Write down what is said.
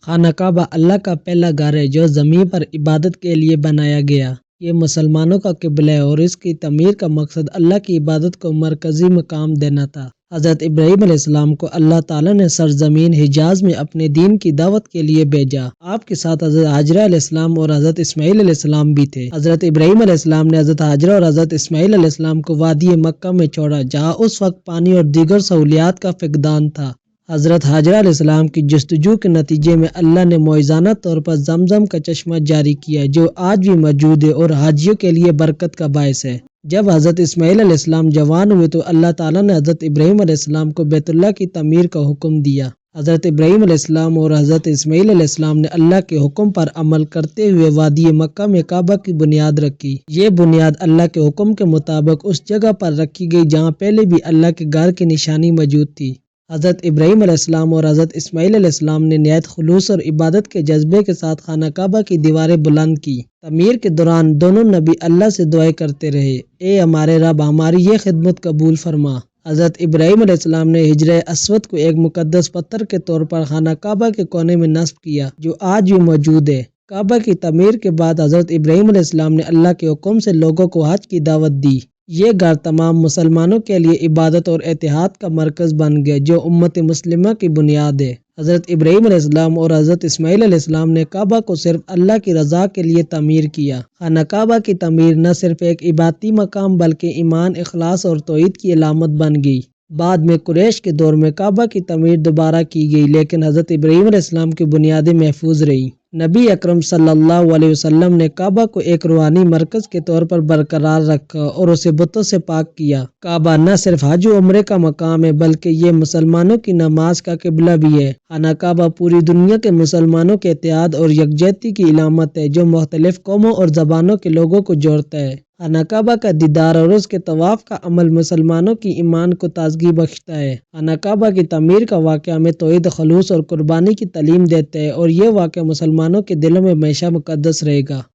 خانہ کعبہ اللہ کا پہلا گھر ہے جو زمین پر عبادت کے لیے بنایا گیا۔ یہ مسلمانوں کا قبلہ ہے اور اس کی تعمیر کا مقصد اللہ کی عبادت کو مرکزی مقام دینا تھا۔ حضرت ابراہیم علیہ السلام کو اللہ تعالیٰ نے سرزمین حجاز میں اپنے دین کی دعوت کے لیے بھیجا۔ آپ کے ساتھ حضرت ہاجرہ علیہ السلام اور حضرت اسماعیل علیہ السلام بھی تھے۔ حضرت ابراہیم علیہ السلام نے حضرت ہاجرہ اور حضرت اسماعیل علیہ السلام کو وادی مکہ میں چھوڑا جہاں اس وقت پانی اور دیگر سہولیات کا فقدان تھا۔ حضرت ہاجرہ علیہ السلام کی جستجو کے نتیجے میں اللہ نے معجزانہ طور پر زمزم کا چشمہ جاری کیا جو آج بھی موجود ہے اور حاجیوں کے لیے برکت کا باعث ہے۔ جب حضرت اسماعیل علیہ السلام جوان ہوئے تو اللہ تعالیٰ نے حضرت ابراہیم علیہ السلام کو بیت اللہ کی تعمیر کا حکم دیا۔ حضرت ابراہیم علیہ السلام اور حضرت اسماعیل علیہ السلام نے اللہ کے حکم پر عمل کرتے ہوئے وادی مکہ میں کعبہ کی بنیاد رکھی۔ یہ بنیاد اللہ کے حکم کے مطابق اس جگہ پر رکھی گئی جہاں پہلے بھی اللہ کے گھر کی نشانی موجود تھی۔ حضرت ابراہیم علیہ السلام اور حضرت اسماعیل علیہ السلام نے نہایت خلوص اور عبادت کے جذبے کے ساتھ خانہ کعبہ کی دیواریں بلند کی۔ تعمیر کے دوران دونوں نبی اللہ سے دعائیں کرتے رہے، اے ہمارے رب ہماری یہ خدمت قبول فرما۔ حضرت ابراہیم علیہ السلام نے حجرہ اسود کو ایک مقدس پتھر کے طور پر خانہ کعبہ کے کونے میں نصب کیا جو آج بھی موجود ہے۔ کعبہ کی تعمیر کے بعد حضرت ابراہیم علیہ السلام نے اللہ کے حکم سے لوگوں کو حج کی دعوت دی۔ یہ گھر تمام مسلمانوں کے لیے عبادت اور اتحاد کا مرکز بن گیا جو امت مسلمہ کی بنیاد ہے۔ حضرت ابراہیم علیہ السلام اور حضرت اسماعیل علیہ السلام نے کعبہ کو صرف اللہ کی رضا کے لیے تعمیر کیا۔ خانہ کعبہ کی تعمیر نہ صرف ایک عبادتی مقام بلکہ ایمان، اخلاص اور توحید کی علامت بن گئی۔ بعد میں قریش کے دور میں کعبہ کی تعمیر دوبارہ کی گئی لیکن حضرت ابراہیم علیہ السلام کی بنیادیں محفوظ رہیں۔ نبی اکرم صلی اللہ علیہ وسلم نے کعبہ کو ایک روحانی مرکز کے طور پر برقرار رکھا اور اسے بتوں سے پاک کیا۔ کعبہ نہ صرف حج و عمرے کا مقام ہے بلکہ یہ مسلمانوں کی نماز کا قبلہ بھی ہے۔ خانہ کعبہ پوری دنیا کے مسلمانوں کے اتحاد اور یکجہتی کی علامت ہے جو مختلف قوموں اور زبانوں کے لوگوں کو جوڑتا ہے۔ خانہ کعبہ کا دیدار اور اس کے طواف کا عمل مسلمانوں کی ایمان کو تازگی بخشتا ہے۔ خانہ کعبہ کی تعمیر کا واقعہ ہمیں توحید، خلوص اور قربانی کی تعلیم دیتا ہے اور یہ واقعہ مسلمانوں کے دلوں میں ہمیشہ مقدس رہے گا۔